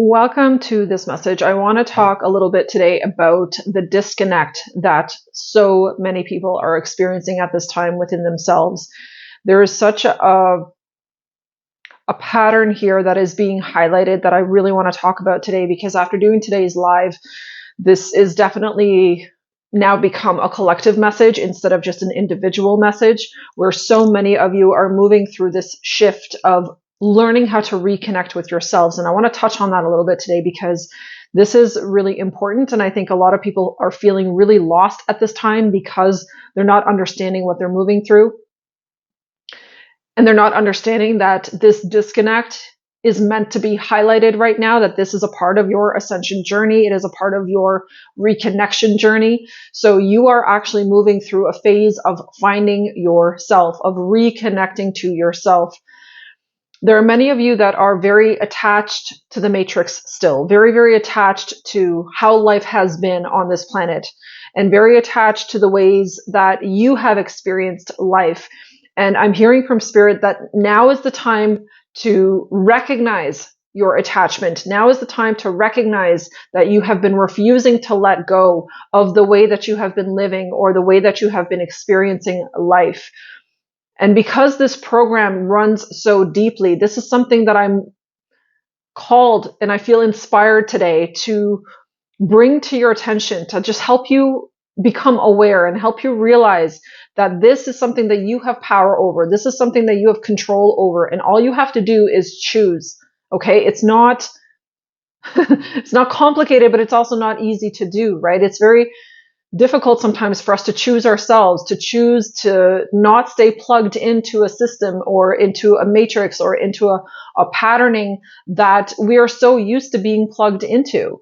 Welcome to this message. I want to talk a little bit today about the disconnect that so many people are experiencing at this time within themselves. There is such a pattern here that is being highlighted that I really want to talk about today, because after doing today's live, this is definitely now become a collective message instead of just an individual message, where so many of you are moving through this shift of learning how to reconnect with yourselves. And I want to touch on that a little bit today because this is really important. And I think a lot of people are feeling really lost at this time because they're not understanding what they're moving through. And they're not understanding that this disconnect is meant to be highlighted right now, that this is a part of your ascension journey. It is a part of your reconnection journey. So you are actually moving through a phase of finding yourself, of reconnecting to yourself. There are many of you that are very attached to the matrix still, very, very attached to how life has been on this planet, and very attached to the ways that you have experienced life. And I'm hearing from Spirit that now is the time to recognize your attachment. Now is the time to recognize that you have been refusing to let go of the way that you have been living or the way that you have been experiencing life. And because this program runs so deeply, this is something that I'm called and I feel inspired today to bring to your attention, to just help you become aware and help you realize that this is something that you have power over. This is something that you have control over. And all you have to do is choose. Okay. It's not, it's not complicated, but it's also not easy to do, right? It's very difficult sometimes for us to choose ourselves, to choose to not stay plugged into a system or into a matrix or into a patterning that we are so used to being plugged into.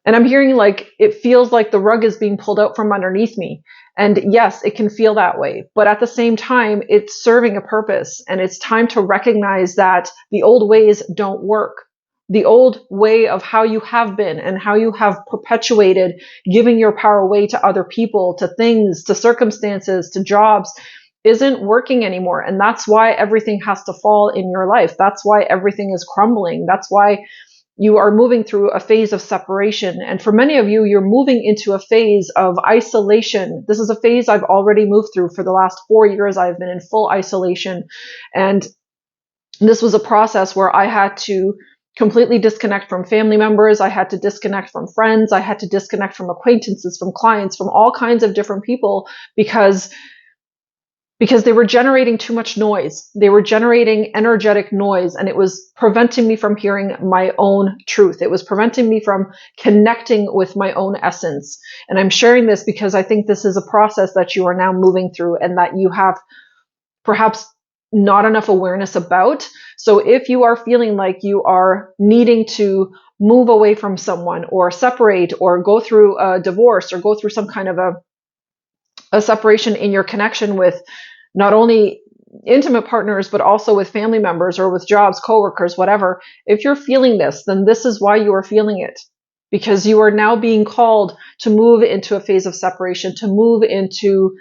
And I'm hearing like it feels like the rug is being pulled out from underneath me. And yes, it can feel that way. But at the same time, it's serving a purpose. And it's time to recognize that the old ways don't work. The old way of how you have been and how you have perpetuated giving your power away to other people, to things, to circumstances, to jobs isn't working anymore. And that's why everything has to fall in your life. That's why everything is crumbling. That's why you are moving through a phase of separation. And for many of you, you're moving into a phase of isolation. This is a phase I've already moved through. For the last 4 years, I've been in full isolation. And this was a process where I had to completely disconnect from family members. I had to disconnect from friends. I had to disconnect from acquaintances, from clients, from all kinds of different people because they were generating too much noise. They were generating energetic noise, and it was preventing me from hearing my own truth. It was preventing me from connecting with my own essence. And I'm sharing this because I think this is a process that you are now moving through and that you have perhaps not enough awareness about. So if you are feeling like you are needing to move away from someone or separate or go through a divorce or go through some kind of a separation in your connection with not only intimate partners, but also with family members or with jobs, coworkers, whatever. If you're feeling this, then this is why you are feeling it, because you are now being called to move into a phase of separation, to move into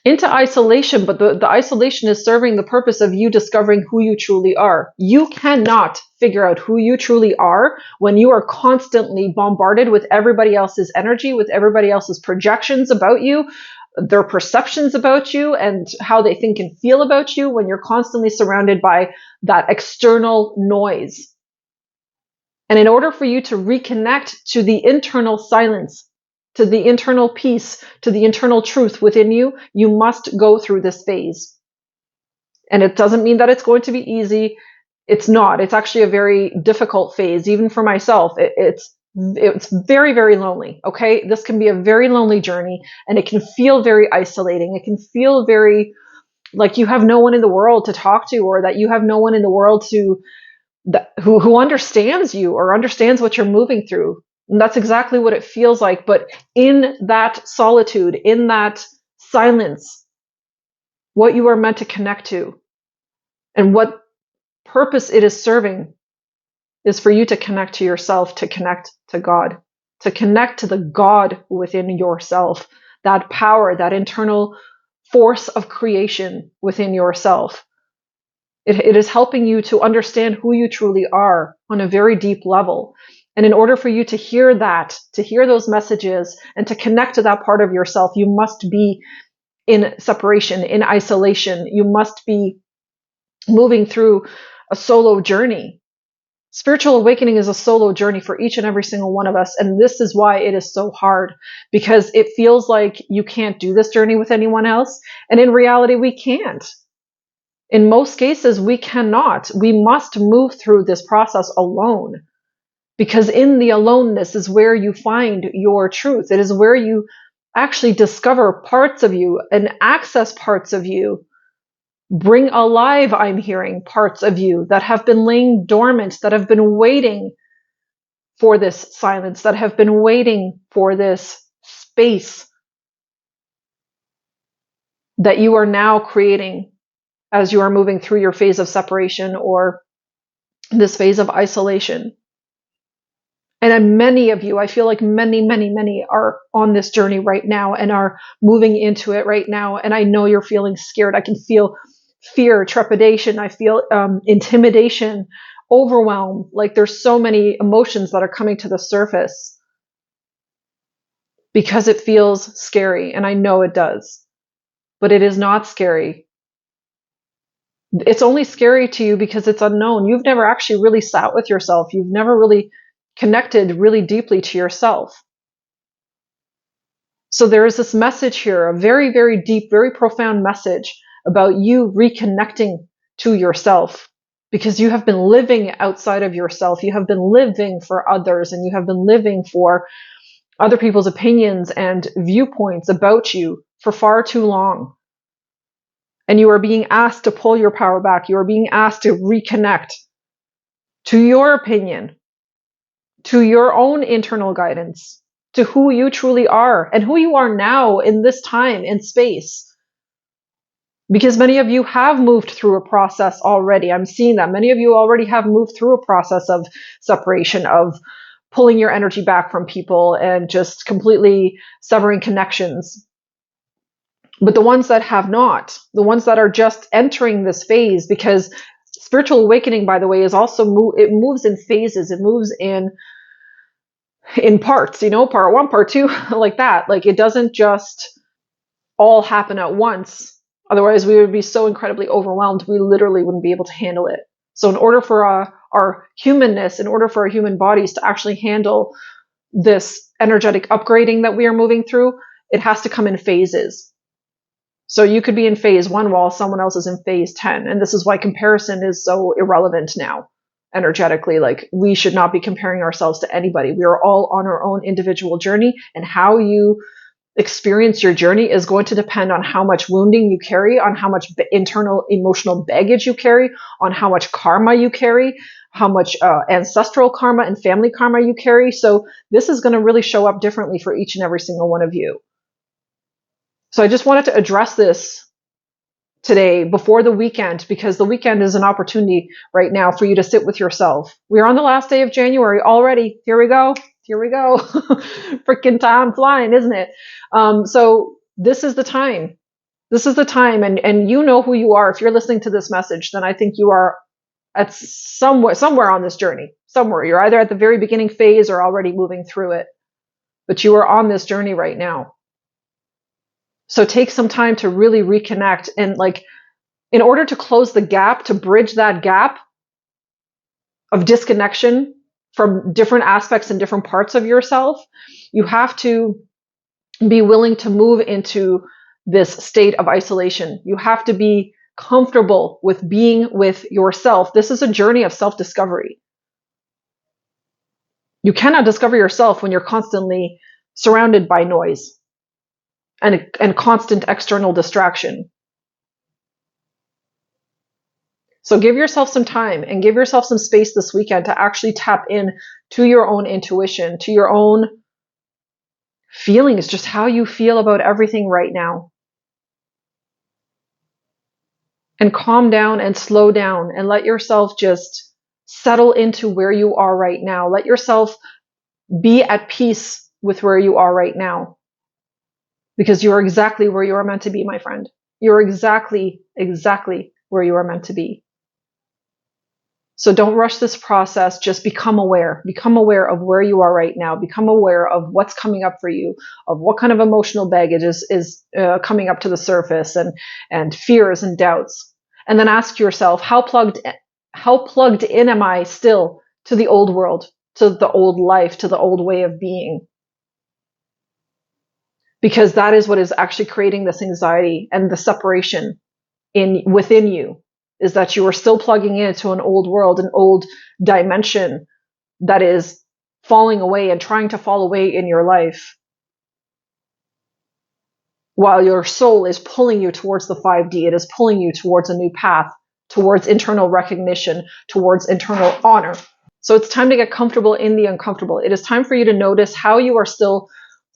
isolation. But the isolation is serving the purpose of you discovering who you truly are. You cannot figure out who you truly are when you are constantly bombarded with everybody else's energy, with everybody else's projections about you, their perceptions about you, and how they think and feel about you, when you're constantly surrounded by that external noise. And in order for you to reconnect to the internal silence, to the internal peace, to the internal truth within you, you must go through this phase. And it doesn't mean that it's going to be easy. It's not. It's actually a very difficult phase, even for myself. It's very, very lonely. Okay. This can be a very lonely journey, and it can feel very isolating. It can feel very like you have no one in the world to talk to, or that you have no one in the world who understands you or understands what you're moving through. And that's exactly what it feels like. But in that solitude, in that silence, what you are meant to connect to and what purpose it is serving is for you to connect to yourself, to connect to God, to connect to the God within yourself, that power, that internal force of creation within yourself. It is helping you to understand who you truly are on a very deep level. And in order for you to hear that, to hear those messages and to connect to that part of yourself, you must be in separation, in isolation. You must be moving through a solo journey. Spiritual awakening is a solo journey for each and every single one of us. And this is why it is so hard, because it feels like you can't do this journey with anyone else. And in reality, we can't. In most cases, we cannot. We must move through this process alone, because in the aloneness is where you find your truth. It is where you actually discover parts of you and access parts of you. Bring alive, I'm hearing, parts of you that have been laying dormant, that have been waiting for this silence, that have been waiting for this space that you are now creating as you are moving through your phase of separation or this phase of isolation. And many of you, I feel like many are on this journey right now and are moving into it right now. And I know you're feeling scared. I can feel fear, trepidation. I feel intimidation, overwhelm. Like there's so many emotions that are coming to the surface because it feels scary. And I know it does, but it is not scary. It's only scary to you because it's unknown. You've never actually really sat with yourself. You've never really connected really deeply to yourself. So there is this message here, a very, very deep, very profound message about you reconnecting to yourself, because you have been living outside of yourself. You have been living for others, and you have been living for other people's opinions and viewpoints about you for far too long. And you are being asked to pull your power back. You are being asked to reconnect to your opinion, to your own internal guidance, to who you truly are and who you are now in this time and space. Because many of you have moved through a process already. I'm seeing that. Many of you already have moved through a process of separation, of pulling your energy back from people and just completely severing connections. But the ones that have not, the ones that are just entering this phase, because spiritual awakening, by the way, is also it moves in phases. It moves in parts, part 1, part 2, like that. Like it doesn't just all happen at once. Otherwise, we would be so incredibly overwhelmed, we literally wouldn't be able to handle it. So in order for our humanness, in order for our human bodies to actually handle this energetic upgrading that we are moving through, it has to come in phases. So you could be in phase 1 while someone else is in phase 10. And this is why comparison is so irrelevant now, energetically. Like we should not be comparing ourselves to anybody. We are all on our own individual journey, and how you experience your journey is going to depend on how much wounding you carry, on how much internal emotional baggage you carry, on how much karma you carry, how much ancestral karma and family karma you carry. So this is going to really show up differently for each and every single one of you. So I just wanted to address this today before the weekend, because the weekend is an opportunity right now for you to sit with yourself. We're on the last day of January already. Here we go. Freaking time flying, isn't it? So this is the time. This is the time. And you know who you are. If you're listening to this message, then I think you are at somewhere on this journey. Somewhere. You're either at the very beginning phase or already moving through it. But you are on this journey right now. So take some time to really reconnect. And like, in order to close the gap, to bridge that gap of disconnection from different aspects and different parts of yourself, you have to be willing to move into this state of isolation. You have to be comfortable with being with yourself. This is a journey of self-discovery. You cannot discover yourself when you're constantly surrounded by noise and constant external distraction. So give yourself some time and give yourself some space this weekend to actually tap in to your own intuition, to your own feelings, just how you feel about everything right now. And calm down and slow down and let yourself just settle into where you are right now. Let yourself be at peace with where you are right now. Because you're exactly where you are meant to be, my friend. You're exactly where you are meant to be. So don't rush this process. Just become aware. Become aware of where you are right now. Become aware of what's coming up for you, of what kind of emotional baggage is coming up to the surface, and fears and doubts. And then ask yourself, how plugged in am I still to the old world, to the old life, to the old way of being? Because that is what is actually creating this anxiety and the separation within you, is that you are still plugging into an old world, an old dimension that is falling away and trying to fall away in your life, while your soul is pulling you towards the 5D. It is pulling you towards a new path, towards internal recognition, towards internal honor. So it's time to get comfortable in the uncomfortable. It is time for you to notice how you are still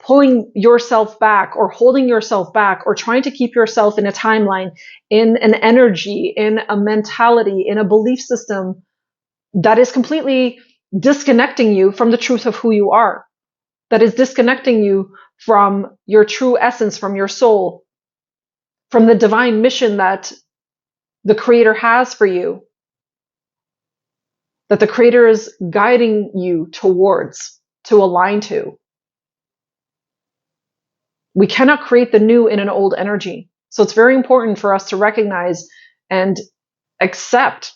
pulling yourself back, or holding yourself back, or trying to keep yourself in a timeline, in an energy, in a mentality, in a belief system that is completely disconnecting you from the truth of who you are, that is disconnecting you from your true essence, from your soul, from the divine mission that the Creator has for you, that the Creator is guiding you towards, to align to. We cannot create the new in an old energy. So it's very important for us to recognize and accept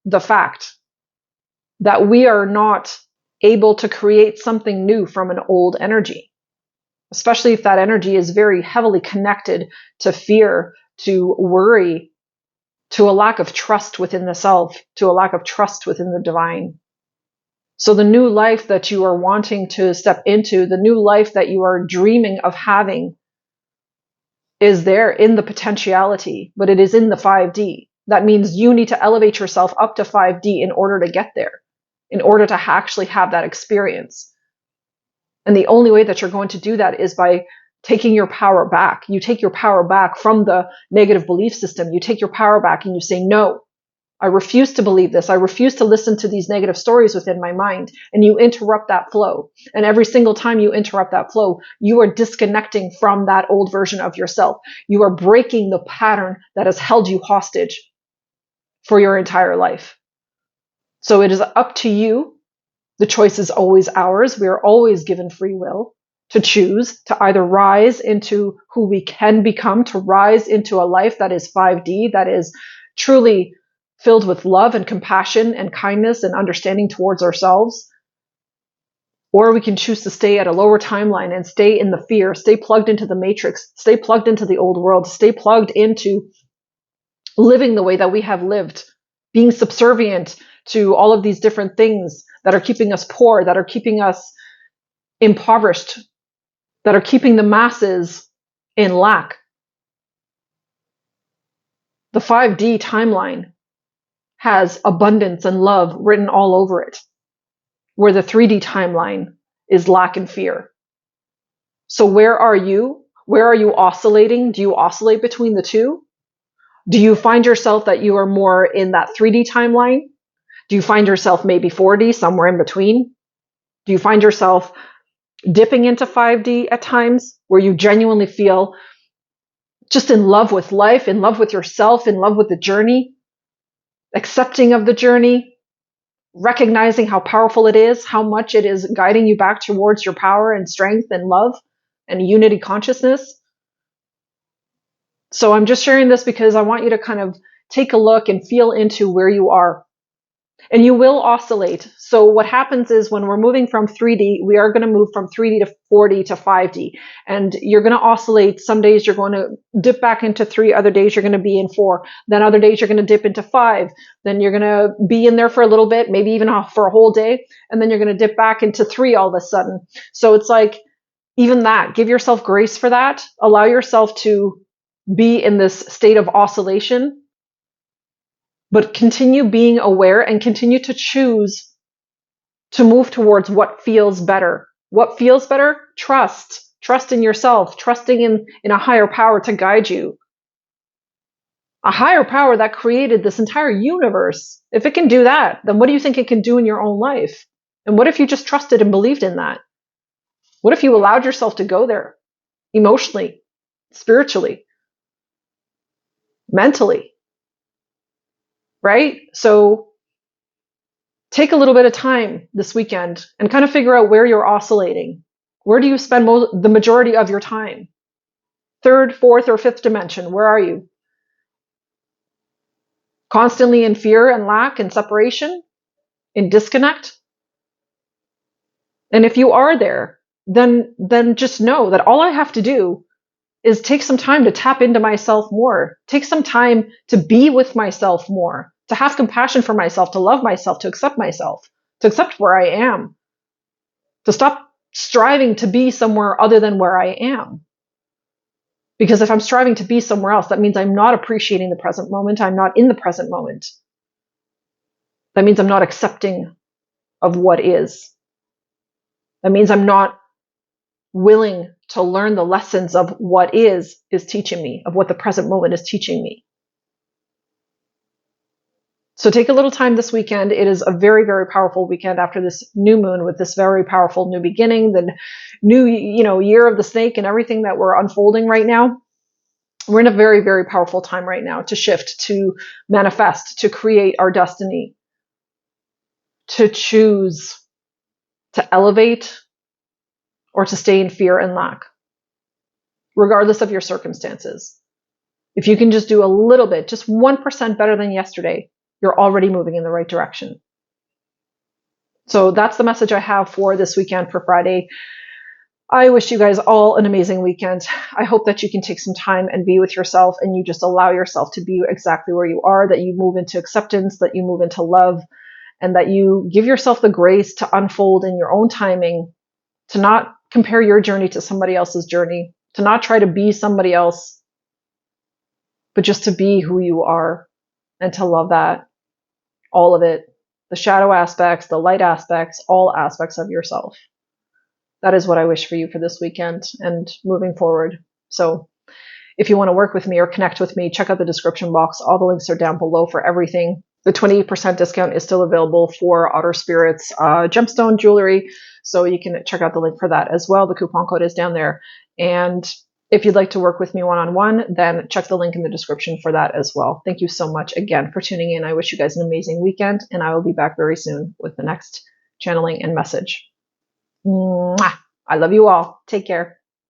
the fact that we are not able to create something new from an old energy, especially if that energy is very heavily connected to fear, to worry, to a lack of trust within the self, to a lack of trust within the divine. So the new life that you are wanting to step into, the new life that you are dreaming of having, is there in the potentiality, but it is in the 5D. That means you need to elevate yourself up to 5D in order to get there, in order to actually have that experience. And the only way that you're going to do that is by taking your power back. You take your power back from the negative belief system. You take your power back and you say, no, I refuse to believe this. I refuse to listen to these negative stories within my mind. And you interrupt that flow. And every single time you interrupt that flow, you are disconnecting from that old version of yourself. You are breaking the pattern that has held you hostage for your entire life. So it is up to you. The choice is always ours. We are always given free will to choose to either rise into who we can become, to rise into a life that is 5D, that is truly filled with love and compassion and kindness and understanding towards ourselves. Or we can choose to stay at a lower timeline and stay in the fear, stay plugged into the matrix, stay plugged into the old world, stay plugged into living the way that we have lived, being subservient to all of these different things that are keeping us poor, that are keeping us impoverished, that are keeping the masses in lack. The 5D timeline has abundance and love written all over it, where the 3D timeline is lack and fear. So where are you? Where are you oscillating? Do you oscillate between the two? Do you find yourself that you are more in that 3D timeline? Do you find yourself maybe 4D, somewhere in between? Do you find yourself dipping into 5D at times, where you genuinely feel just in love with life, in love with yourself, in love with the journey, accepting of the journey, recognizing how powerful it is, how much it is guiding you back towards your power and strength and love and unity consciousness? So I'm just sharing this because I want you to kind of take a look and feel into where you are. And you will oscillate. So what happens is, when we're moving from 3D, we are going to move from 3D to 4D to 5D. And you're going to oscillate. Some days you're going to dip back into 3. Other days you're going to be in 4. Then other days you're going to dip into 5. Then you're going to be in there for a little bit, maybe even for a whole day. And then you're going to dip back into 3 all of a sudden. So it's like, even that, give yourself grace for that. Allow yourself to be in this state of oscillation, but continue being aware and continue to choose to move towards what feels better. What feels better? Trust. Trust in yourself, trusting in a higher power to guide you. A higher power that created this entire universe. If it can do that, then what do you think it can do in your own life? And what if you just trusted and believed in that? What if you allowed yourself to go there? Emotionally, spiritually, mentally. Right? So Take a little bit of time this weekend and kind of figure out where you're oscillating. Where do you spend the majority of your time? Third, fourth, or fifth dimension, where are you? Constantly in fear and lack and separation, in disconnect? And if you are there, then just know that all I have to do is take some time to tap into myself more, take some time to be with myself more, to have compassion for myself, to love myself, to accept where I am, to stop striving to be somewhere other than where I am. Because if I'm striving to be somewhere else, that means I'm not appreciating the present moment. I'm not in the present moment. That means I'm not accepting of what is. That means I'm not willing to learn the lessons of what is teaching me, of what the present moment is teaching me. So take a little time this weekend. It is a very, very powerful weekend after this new moon with this very powerful new beginning, the new, year of the snake and everything that we're unfolding right now. We're in a very, very powerful time right now to shift, to manifest, to create our destiny, to choose to elevate or to stay in fear and lack, regardless of your circumstances. If you can just do a little bit, just 1% better than yesterday, you're already moving in the right direction. So that's the message I have for this weekend, for Friday. I wish you guys all an amazing weekend. I hope that you can take some time and be with yourself, and you just allow yourself to be exactly where you are, that you move into acceptance, that you move into love, and that you give yourself the grace to unfold in your own timing, to not compare your journey to somebody else's journey, to not try to be somebody else, but just to be who you are and to love that, all of it, the shadow aspects, the light aspects, all aspects of yourself. That is what I wish for you for this weekend and moving forward. So if you want to work with me or connect with me, check out the description box. All the links are down below for everything. The 20% discount is still available for Outer Spirits gemstone jewelry. So you can check out the link for that as well. The coupon code is down there. And if you'd like to work with me one-on-one, then check the link in the description for that as well. Thank you so much again for tuning in. I wish you guys an amazing weekend, and I will be back very soon with the next channeling and message. Mwah! I love you all. Take care.